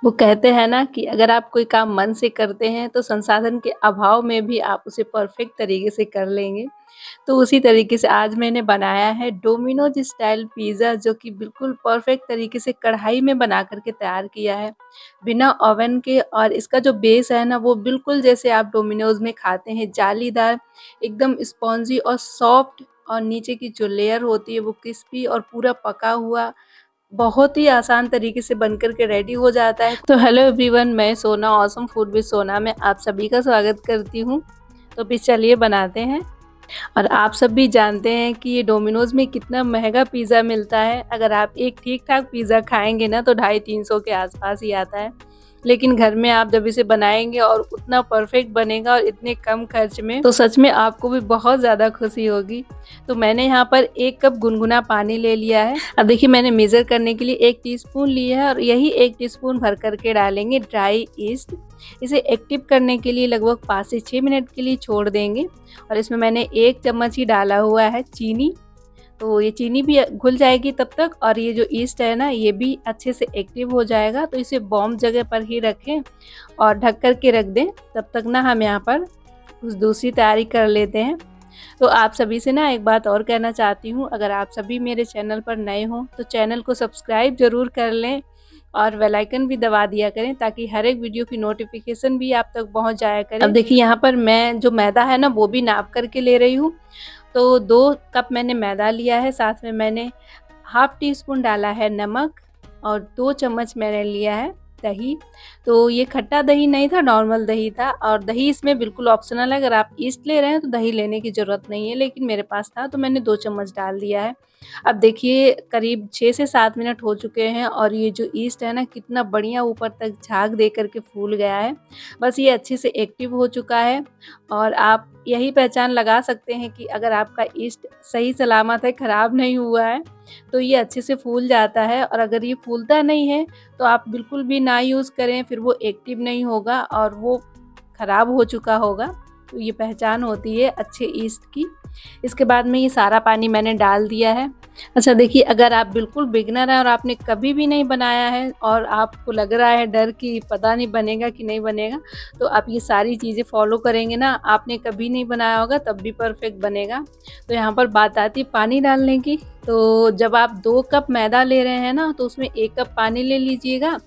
वो कहते हैं ना कि अगर आप कोई काम मन से करते हैं तो संसाधन के अभाव में भी आप उसे परफेक्ट तरीके से कर लेंगे। तो उसी तरीके से आज मैंने बनाया है डोमिनोज स्टाइल पिज़्ज़ा, जो कि बिल्कुल परफेक्ट तरीके से कढ़ाई में बना कर के तैयार किया है, बिना ओवन के। और इसका जो बेस है ना, वो बिल्कुल जैसे आप डोमिनोज में खाते हैं, जालीदार, एकदम स्पॉन्जी और सॉफ्ट, और नीचे की जो लेयर होती है वो क्रिस्पी और पूरा पका हुआ, बहुत ही आसान तरीके से बनकर के रेडी हो जाता है। तो हेलो एवरीवन, मैं सोना ऑसम फूड विद सोना में आप सभी का स्वागत करती हूँ। तो फिर चलिए बनाते हैं। और आप सब भी जानते हैं कि ये डोमिनोज़ में कितना महंगा पिज़्ज़ा मिलता है। अगर आप एक ठीक-ठाक पिज़्ज़ा खाएँगे ना तो 250-300 के आसपास ही आता है। लेकिन घर में आप जब इसे बनाएँगे और उतना परफेक्ट बनेगा और इतने कम खर्च में, तो सच में आपको भी बहुत ज़्यादा खुशी होगी। तो मैंने यहाँ पर 1 कप गुनगुना पानी ले लिया है। अब देखिए, मैंने मेज़र करने के लिए 1 टीस्पून लिया है और यही 1 टीस्पून भर कर के डालेंगे ड्राई ईस्ट। इसे एक्टिव करने के लिए लगभग 5 से 6 मिनट के लिए छोड़ देंगे। और इसमें मैंने 1 चम्मच ही डाला हुआ है चीनी। तो ये चीनी भी घुल जाएगी तब तक, और ये जो ईस्ट है ना, ये भी अच्छे से एक्टिव हो जाएगा। तो इसे बॉम्ब जगह पर ही रखें और ढक कर के रख दें। तब तक ना हम यहाँ पर कुछ दूसरी तैयारी कर लेते हैं। तो आप सभी से ना एक बात और कहना चाहती हूँ, अगर आप सभी मेरे चैनल पर नए हों तो चैनल को सब्सक्राइब ज़रूर कर लें और बेल आइकन भी दबा दिया करें, ताकि हर एक वीडियो की नोटिफिकेशन भी आप तक पहुंच जाया करे। अब देखिए, यहाँ पर मैं जो मैदा है ना, वो भी नाप करके ले रही हूँ। तो 2 कप मैंने मैदा लिया है, साथ में मैंने हाफ टी स्पून डाला है नमक, और 2 चम्मच मैंने लिया है दही। तो ये खट्टा दही नहीं था, नॉर्मल दही था। और दही इसमें बिल्कुल ऑप्शनल है, अगर आप ईस्ट ले रहे हैं तो दही लेने की ज़रूरत नहीं है, लेकिन मेरे पास था तो मैंने 2 चम्मच डाल दिया है। अब देखिए, करीब 6 से 7 मिनट हो चुके हैं और ये जो ईस्ट है ना, कितना बढ़िया ऊपर तक झाग दे कर के फूल गया है। बस ये अच्छे से एक्टिव हो चुका है। और आप यही पहचान लगा सकते हैं कि अगर आपका ईस्ट सही सलामत है, ख़राब नहीं हुआ है, तो ये अच्छे से फूल जाता है। और अगर ये फूलता नहीं है तो आप बिल्कुल भी ना यूज़ करें, फिर वो एक्टिव नहीं होगा और वो ख़राब हो चुका होगा। तो ये पहचान होती है अच्छे ईस्ट की। इसके बाद में ये सारा पानी मैंने डाल दिया है। अच्छा देखिए, अगर आप बिल्कुल बिगिनर हैं और आपने कभी भी नहीं बनाया है और आपको लग रहा है डर कि पता नहीं बनेगा कि नहीं बनेगा, तो आप ये सारी चीज़ें फॉलो करेंगे ना, आपने कभी नहीं बनाया होगा तब भी परफेक्ट बनेगा। तो यहाँ पर बात आती है पानी डालने की। तो जब आप 2 कप मैदा ले रहे हैं ना, तो उसमें 1 कप पानी ले लीजिएगा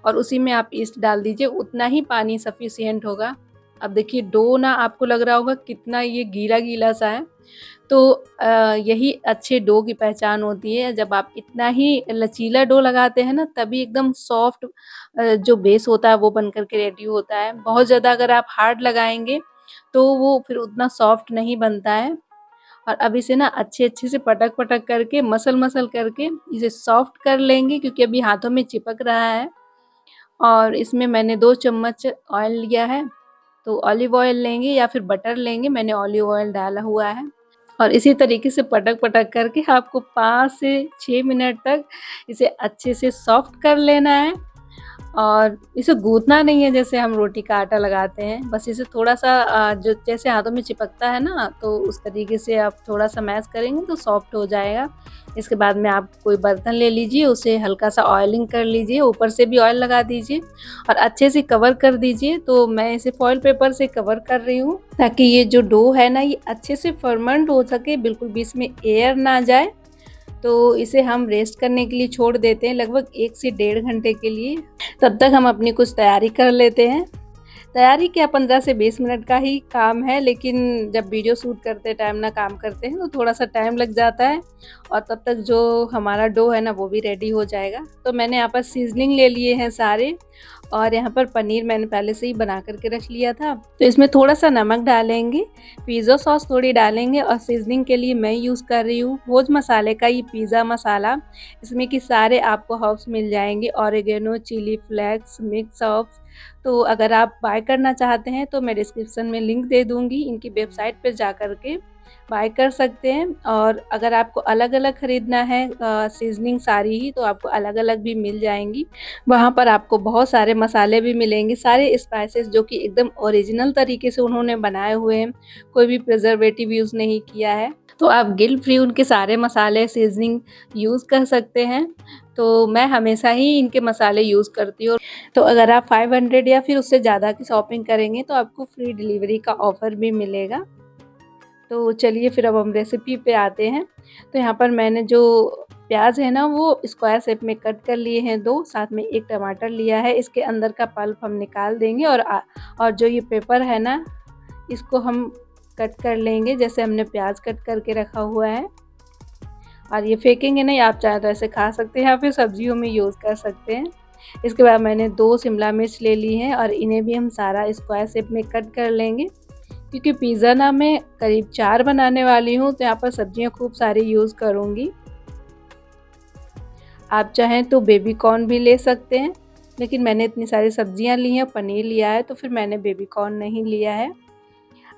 और उसी में आप ईस्ट डाल दीजिए, उतना ही पानी सफिशिएंट होगा। अब देखिए, डो ना आपको लग रहा होगा कितना ये गीला-गीला सा है। तो यही अच्छे डो की पहचान होती है। जब आप इतना ही लचीला डो लगाते हैं ना, तभी एकदम सॉफ्ट जो बेस होता है वो बन कर के रेडी होता है। बहुत ज़्यादा अगर आप हार्ड लगाएँगे तो वो फिर उतना सॉफ्ट नहीं बनता है। और अब इसे ना अच्छे-अच्छे से पटक-पटक करके, मसल-मसल करके इसे सॉफ्ट कर लेंगे, क्योंकि अभी हाथों में चिपक रहा है। और इसमें मैंने 2 चम्मच ऑयल लिया है। तो ऑलिव ऑयल लेंगे या फिर बटर लेंगे, मैंने ऑलिव ऑयल डाला हुआ है। और इसी तरीके से पटक-पटक करके आपको 5 से 6 मिनट तक इसे अच्छे से सॉफ्ट कर लेना है। और इसे गूँथना नहीं है जैसे हम रोटी का आटा लगाते हैं, बस इसे थोड़ा-सा जो जैसे हाथों में चिपकता है ना, तो उस तरीके से आप थोड़ा-सा मैश करेंगे तो सॉफ्ट हो जाएगा। इसके बाद में आप कोई बर्तन ले लीजिए, उसे हल्का-सा ऑयलिंग कर लीजिए, ऊपर से भी ऑयल लगा दीजिए और अच्छे से कवर कर दीजिए। तो मैं इसे फॉइल पेपर से कवर कर रही हूँ, ताकि ये जो डो है ना, ये अच्छे से फर्मेंट हो सके, बिल्कुल भी इसमें एयर ना जाए। तो इसे हम रेस्ट करने के लिए छोड़ देते हैं लगभग 1 से 1.5 घंटे के लिए। तब तक हम अपनी कुछ तैयारी कर लेते हैं। तैयारी क्या, 15 से 20 मिनट का ही काम है, लेकिन जब वीडियो शूट करते टाइम ना काम करते हैं तो थोड़ा-सा टाइम लग जाता है और तब तक जो हमारा डो है ना, वो भी रेडी हो जाएगा। तो मैंने यहाँ पर सीज़निंग ले लिए हैं सारे, और यहाँ पर पनीर मैंने पहले से ही बना कर के रख लिया था। तो इसमें थोड़ा-सा नमक डालेंगे, पिज़्ज़ा सॉस थोड़ी डालेंगे, और सीज़निंग के लिए मैं यूज़ कर रही हूँ भोज मसाले का ये पिज़्ज़ा मसाला। इसमें कि सारे आपको हर्ब्स मिल जाएँगे, oregano, chilli flakes, mix herbs. तो अगर आप बाय करना चाहते हैं तो मैं डिस्क्रिप्शन में लिंक दे दूँगी, इनकी वेबसाइट पे जा कर के बाय कर सकते हैं। और अगर आपको अलग-अलग ख़रीदना है सीज़निंग सारी ही, तो आपको अलग-अलग भी मिल जाएँगी। वहाँ पर आपको बहुत सारे मसाले भी मिलेंगे, सारे स्पाइसेस जो कि एकदम ओरिजिनल तरीके से उन्होंने बनाए हुए हैं, कोई भी प्रिजर्वेटिव यूज़ नहीं किया है। तो आप गिल्ट फ्री उनके सारे मसाले सीज़निंग यूज़ कर सकते हैं। तो मैं हमेशा ही इनके मसाले यूज़ करती हूँ। तो अगर आप 500 या फिर उससे ज़्यादा की शॉपिंग करेंगे तो आपको फ्री डिलीवरी का ऑफ़र भी मिलेगा। तो चलिए फिर अब हम रेसिपी पे आते हैं। तो यहाँ पर मैंने जो प्याज़ है ना वो स्क्वायर शेप में कट कर लिए हैं 2, साथ में 1 टमाटर लिया है। इसके अंदर का पल्प हम निकाल देंगे और जो ये पेपर है ना इसको हम कट कर लेंगे जैसे हमने प्याज़ कट करके रखा हुआ है। और ये फेंकेंगे नहीं, आप चाहे तो ऐसे खा सकते हैं या फिर सब्जियों में यूज़ कर सकते हैं। इसके बाद मैंने 2 शिमला मिर्च ले ली हैं और इन्हें भी हम सारा स्क्वायर शेप में कट कर लेंगे। क्योंकि पिज़्ज़ा ना मैं करीब 4 बनाने वाली हूँ तो यहाँ पर सब्जियाँ खूब सारी यूज़ करूँगी। आप चाहें तो बेबी कॉर्न भी ले सकते हैं, लेकिन मैंने इतनी सारी सब्जियाँ ली हैं, पनीर लिया है तो फिर मैंने बेबी कॉर्न नहीं लिया है।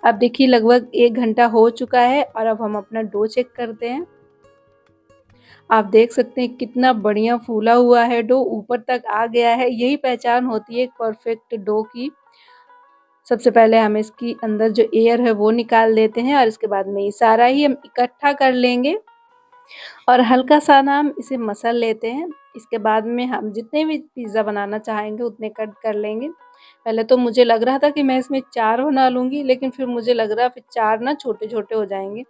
अब देखिए लगभग 1 घंटा हो चुका है और अब हम अपना डो चेक करते हैं। आप देख सकते हैं कितना बढ़िया फूला हुआ है डो, ऊपर तक आ गया है। यही पहचान होती है एक परफेक्ट डो की। सबसे पहले हम इसकी अंदर जो एयर है वो निकाल देते हैं और इसके बाद में ये सारा ही हम इकट्ठा कर लेंगे और हल्का सा ना हम इसे मसल लेते हैं। इसके बाद में हम जितने भी पिज़्ज़ा बनाना चाहेंगे उतने कट कर लेंगे। पहले तो मुझे लग रहा था कि मैं इसमें 4 बना लूँगी, लेकिन फिर मुझे लग रहा फिर 4 ना छोटे-छोटे हो जाएँगे।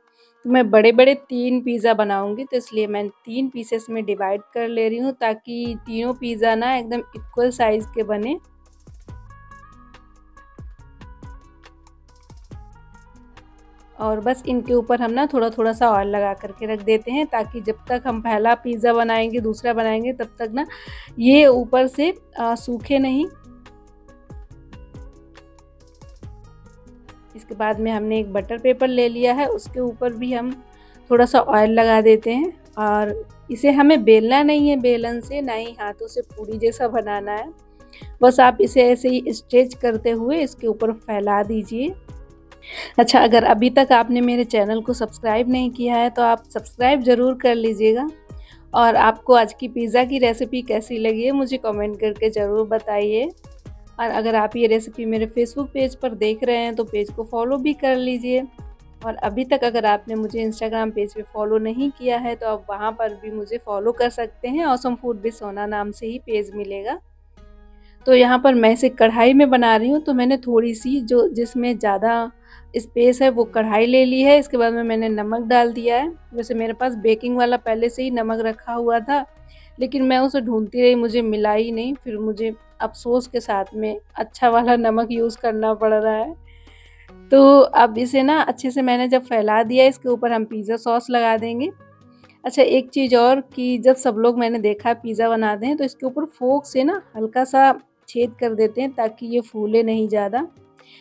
तो मैं बड़े-बड़े 3 पिज़्ज़ा बनाऊँगी, तो इसलिए मैं 3 पीसेस में डिवाइड कर ले रही हूँ ताकि तीनों पिज़्ज़ा ना एकदम इक्वल साइज़ के बने। और बस इनके ऊपर हम ना थोड़ा-थोड़ा सा ऑयल लगा कर के रख देते हैं ताकि जब तक हम पहला पिज़्ज़ा बनाएँगे, दूसरा बनाएँगे तब तक ना ये ऊपर से सूखे नहीं। इसके बाद में हमने एक बटर पेपर ले लिया है, उसके ऊपर भी हम थोड़ा-सा ऑयल लगा देते हैं और इसे हमें बेलना नहीं है बेलन से, ना ही हाथों से पूरी जैसा बनाना है। बस आप इसे ऐसे ही स्ट्रेच करते हुए इसके ऊपर फैला दीजिए। अच्छा, अगर अभी तक आपने मेरे चैनल को सब्सक्राइब नहीं किया है तो आप सब्सक्राइब ज़रूर कर लीजिएगा और आपको आज की पिज़्ज़ा की रेसिपी कैसी लगी है मुझे कमेंट करके ज़रूर बताइए। और अगर आप ये रेसिपी मेरे फेसबुक पेज पर देख रहे हैं तो पेज को फॉलो भी कर लीजिए। और अभी तक अगर आपने मुझे इंस्टाग्राम पेज पे फॉलो नहीं किया है तो आप वहाँ पर भी मुझे फॉलो कर सकते हैं। ऑसम फूड विद सोना नाम से ही पेज मिलेगा। तो यहाँ पर मैं इसे कढ़ाई में बना रही हूँ तो मैंने थोड़ी-सी जो जिसमें ज़्यादा स्पेस है वो कढ़ाई ले ली है। इसके बाद में मैंने नमक डाल दिया है। वैसे मेरे पास बेकिंग वाला पहले से ही नमक रखा हुआ था, लेकिन मैं उसे ढूँढती रही, मुझे मिला ही नहीं। फिर मुझे अफ़सोस के साथ में अच्छा वाला नमक यूज़ करना पड़ रहा है। तो अब इसे ना अच्छे से मैंने जब फैला दिया, इसके ऊपर हम पिज़्ज़ा सॉस लगा देंगे। अच्छा, एक चीज़ और कि जब सब लोग मैंने देखा पिज़्ज़ा बनाते हैं तो इसके ऊपर फ़ोर्क से ना हल्का-सा छेद कर देते हैं ताकि ये फूले नहीं ज़्यादा।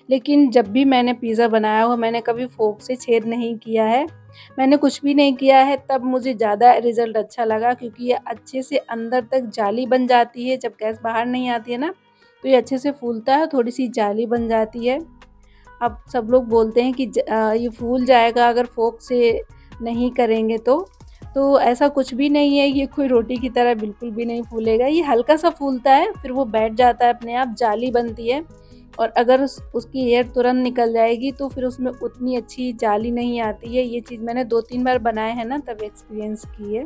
लेकिन जब भी मैंने पिज़्ज़ा बनाया हो मैंने कभी फ़ोर्क से छेद नहीं किया है। मैंने कुछ भी नहीं किया है, तब मुझे ज़्यादा रिज़ल्ट अच्छा लगा क्योंकि ये अच्छे से अंदर तक जाली बन जाती है। जब गैस बाहर नहीं आती है ना तो ये अच्छे से फूलता है, थोड़ी-सी जाली बन जाती है। अब सब लोग बोलते हैं कि ये फूल जाएगा अगर फ़ोर्क से नहीं करेंगे तो। तो ऐसा कुछ भी नहीं है, ये कोई रोटी की तरह बिल्कुल भी नहीं फूलेगा। ये हल्का-सा फूलता है, फिर वो बैठ जाता है अपने आप, जाली बनती है। और अगर उसकी एयर तुरंत निकल जाएगी तो फिर उसमें उतनी अच्छी जाली नहीं आती है। ये चीज़ मैंने 2-3 बार बनाए हैं ना तब एक्सपीरियंस की है।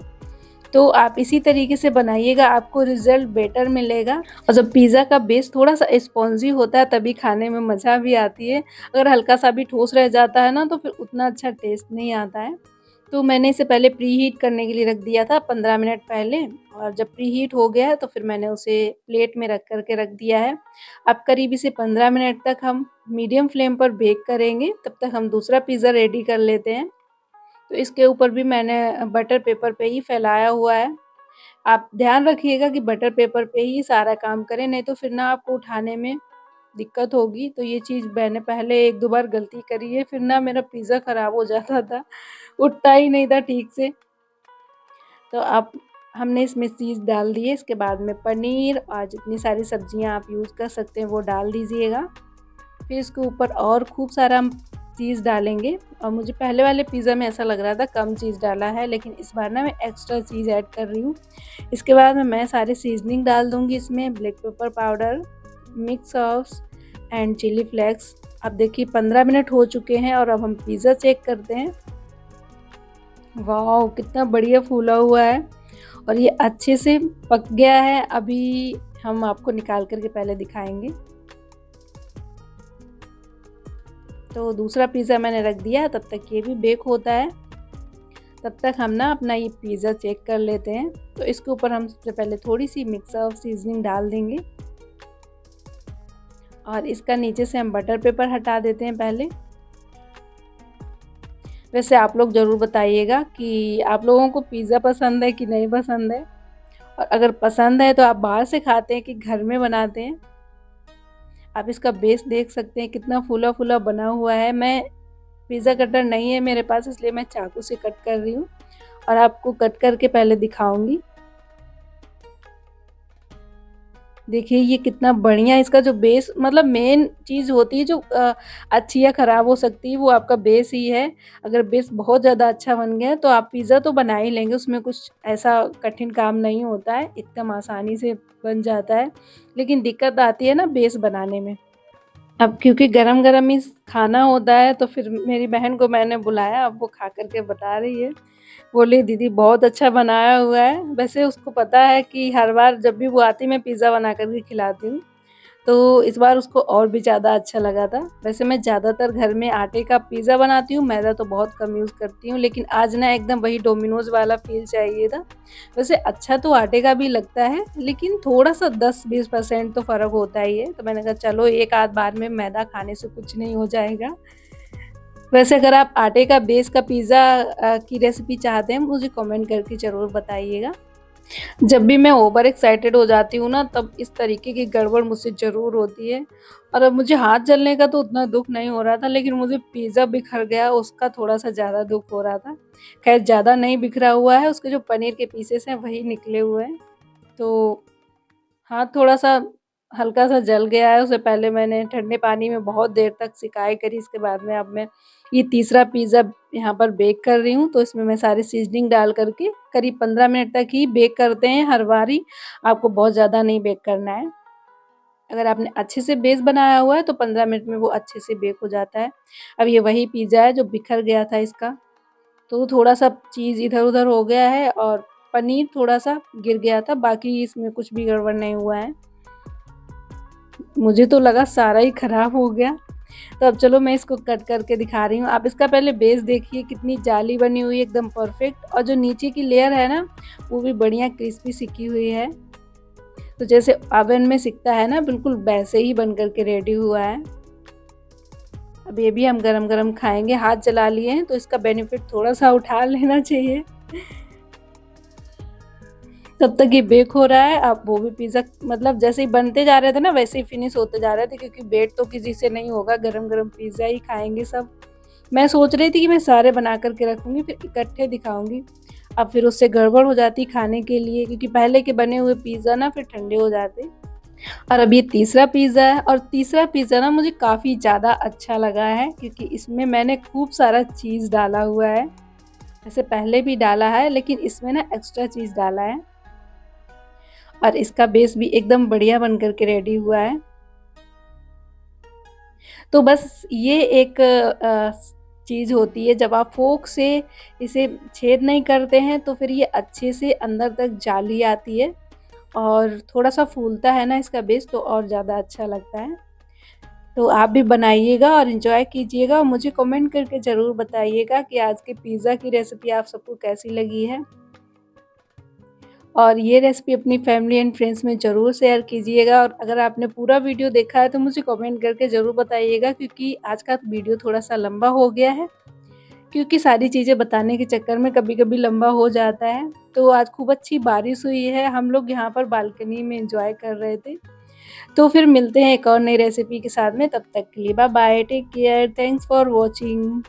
तो आप इसी तरीके से बनाइएगा, आपको रिज़ल्ट बेटर मिलेगा। और जब पिज़्ज़ा का बेस थोड़ा-सा स्पॉन्जी होता है तभी खाने में मज़ा भी आती है। अगर हल्का-सा भी ठोस रह जाता है ना तो फिर उतना अच्छा टेस्ट नहीं आता है। तो मैंने इसे पहले प्रीहीट करने के लिए रख दिया था 15 मिनट पहले, और जब प्रीहीट हो गया है तो फिर मैंने उसे प्लेट में रख कर के रख दिया है। अब करीब इसे 15 मिनट तक हम मीडियम फ्लेम पर बेक करेंगे, तब तक हम दूसरा पिज़्ज़ा रेडी कर लेते हैं। तो इसके ऊपर भी मैंने बटर पेपर पे ही फैलाया हुआ है। आप ध्यान रखिएगा कि बटर पेपर पे ही सारा काम करें, नहीं तो फिर ना आपको उठाने में दिक्कत होगी। तो ये चीज़ मैंने पहले 1-2 बार गलती करी है, फिर ना मेरा पिज़्ज़ा ख़राब हो जाता था, उठता ही नहीं था ठीक से। तो अब हमने इसमें चीज़ डाल दी है, इसके बाद में पनीर और जितनी सारी सब्जियां आप यूज़ कर सकते हैं वो डाल दीजिएगा। फिर इसके ऊपर और खूब सारा हम चीज़ डालेंगे, और मुझे पहले वाले पिज़्ज़ा में ऐसा लग रहा था कम चीज़ डाला है, लेकिन इस बार ना मैं एक्स्ट्रा चीज़ ऐड कर रही हूँ। इसके बाद में मैं सारे सीज़निंग डाल दूँगी इसमें, black pepper powder, mix sauce and chilli flakes. अब देखिए 15 मिनट हो चुके हैं और अब हम पिज़्ज़ा चेक करते हैं। वाओ! कितना बढ़िया फूला हुआ है और ये अच्छे से पक गया है। अभी हम आपको निकाल कर के पहले दिखाएँगे। तो दूसरा पिज़्ज़ा मैंने रख दिया, तब तक ये भी बेक होता है। तब तक हम ना अपना ये पिज़्ज़ा चेक कर लेते हैं। तो इसके ऊपर हम सबसे पहले थोड़ी-सी मिक्स ऑफ सीज़निंग डाल देंगे और इसका नीचे से हम बटर पेपर हटा देते हैं पहले। वैसे आप लोग ज़रूर बताइएगा कि आप लोगों को पिज़्ज़ा पसंद है कि नहीं पसंद है? और अगर पसंद है तो आप बाहर से खाते हैं कि घर में बनाते हैं? आप इसका बेस देख सकते हैं कितना फूला-फूला बना हुआ है। मैं पिज़्ज़ा कटर नहीं है मेरे पास, इसलिए मैं चाकू से कट कर रही हूँ और आपको कट करके पहले दिखाऊँगी। देखिए ये कितना बढ़िया इसका जो बेस, मतलब मेन चीज़ होती है जो अच्छी या ख़राब हो सकती है वो आपका बेस ही है। अगर बेस बहुत ज़्यादा अच्छा बन गया है तो आप पिज़्ज़ा तो बना ही लेंगे, उसमें कुछ ऐसा कठिन काम नहीं होता है, एकदम आसानी से बन जाता है। लेकिन दिक्कत आती है ना बेस बनाने में। अब क्योंकि गरम-गरम ही खाना होता है तो फिर मेरी बहन को मैंने बुलाया, अब वो खा कर के बता रही है। बोली दीदी बहुत अच्छा बनाया हुआ है। वैसे उसको पता है कि हर बार जब भी वो आती है मैं पिज़्ज़ा बना कर के खिलाती हूँ। तो इस बार उसको और भी ज़्यादा अच्छा लगा था। वैसे मैं ज़्यादातर घर में आटे का पिज़्ज़ा बनाती हूँ, मैदा तो बहुत कम यूज़ करती हूँ, लेकिन आज ना एकदम वही डोमिनोज़ वाला फ़ील चाहिए था। वैसे अच्छा तो आटे का भी लगता है, लेकिन थोड़ा-सा 10-20% तो फ़र्क होता ही है। तो मैंने कहा चलो एक आध बार में मैदा खाने से कुछ नहीं हो जाएगा। वैसे अगर आप आटे का बेस का पिज़्ज़ा की रेसिपी चाहते हैं, मुझे कमेंट करके ज़रूर बताइएगा। जब भी मैं ओवर एक्साइटेड हो जाती हूँ ना, तब इस तरीके की गड़बड़ मुझसे ज़रूर होती है। और अब मुझे हाथ जलने का तो उतना दुःख नहीं हो रहा था, लेकिन मुझे पिज़्ज़ा बिखर गया उसका थोड़ा-सा ज़्यादा दुःख हो रहा था। ख़ैर ज़्यादा नहीं बिखरा हुआ है, उसके जो पनीर के पीसेस हैं वही निकले हुए हैं। तो हाथ थोड़ा-सा हल्का-सा जल गया है, उससे पहले मैंने ठंडे पानी में बहुत देर तक सिकाई करी, इसके बाद में अब मैं ये तीसरा पिज़्ज़ा यहाँ पर बेक कर रही हूँ। तो इसमें मैं सारी सीज़निंग डाल कर के करीब 15 मिनट तक ही बेक करते हैं हर बारी, आपको बहुत ज़्यादा नहीं बेक करना है। अगर आपने अच्छे से बेस बनाया हुआ है तो 15 मिनट में वो अच्छे से बेक हो जाता है। अब ये वही पिज़्ज़ा है जो बिखर गया था इसका, तो थोड़ा-सा चीज़ इधर-उधर हो गया है और पनीर थोड़ा-सा गिर गया था, बाकी इसमें कुछ भी गड़बड़ नहीं हुआ है। मुझे तो लगा सारा ही खराब हो गया। तो अब चलो मैं इसको कट करके दिखा रही हूँ। आप इसका पहले बेस देखिए कितनी जाली बनी हुई है एकदम परफेक्ट, और जो नीचे की लेयर है ना वो भी बढ़िया क्रिस्पी सिकी हुई है। तो जैसे ओवन में सिकता है ना, बिल्कुल वैसे ही बन कर के रेडी हुआ है। अब ये भी हम गरम-गरम खाएँगे। हाथ जला लिए हैं तो इसका बेनिफिट थोड़ा-सा उठा लेना चाहिए। तब तक ये बेक हो रहा है। अब वो भी पिज़्ज़ा मतलब जैसे ही बनते जा रहे थे ना वैसे ही फिनिश होते जा रहे थे, क्योंकि वेट तो किसी से नहीं होगा, गरम-गरम पिज़्ज़ा ही खाएँगे सब। मैं सोच रही थी कि मैं सारे बना कर के रखूँगी फिर इकट्ठे दिखाऊँगी। अब फिर उससे गड़बड़ हो जाती खाने के लिए, क्योंकि पहले के बने हुए पिज़्ज़ा ना फिर ठंडे हो जाते। और अब ये तीसरा पिज़्ज़ा है, और तीसरा पिज़्ज़ा ना मुझे काफ़ी ज़्यादा अच्छा लगा है, क्योंकि इसमें मैंने खूब सारा चीज़ डाला हुआ है। वैसे पहले भी डाला है लेकिन इसमें ना एक्स्ट्रा चीज़ डाला है, और इसका बेस भी एकदम बढ़िया बन कर के रेडी हुआ है। तो बस ये एक चीज़ होती है, जब आप फ़ोर्क से इसे छेद नहीं करते हैं तो फिर ये अच्छे से अंदर तक जाली आती है, और थोड़ा-सा फूलता है ना इसका बेस तो और ज़्यादा अच्छा लगता है। तो आप भी बनाइएगा और एन्जॉय कीजिएगा, और मुझे कमेंट करके ज़रूर बताइएगा कि आज के पिज़्ज़ा की रेसिपी आप सबको कैसी लगी है। और ये रेसिपी अपनी फैमिली एंड फ्रेंड्स में ज़रूर शेयर कीजिएगा, और अगर आपने पूरा वीडियो देखा है तो मुझे कमेंट करके ज़रूर बताइएगा, क्योंकि आज का वीडियो थोड़ा-सा लंबा हो गया है, क्योंकि सारी चीज़ें बताने के चक्कर में कभी-कभी लंबा हो जाता है। तो आज खूब अच्छी बारिश हुई है, हम लोग यहाँ पर बालकनी में एन्जॉय कर रहे थे। तो फिर मिलते हैं एक और नई रेसिपी के साथ में, तब तक के लिए bye bye, take care, thanks for watching.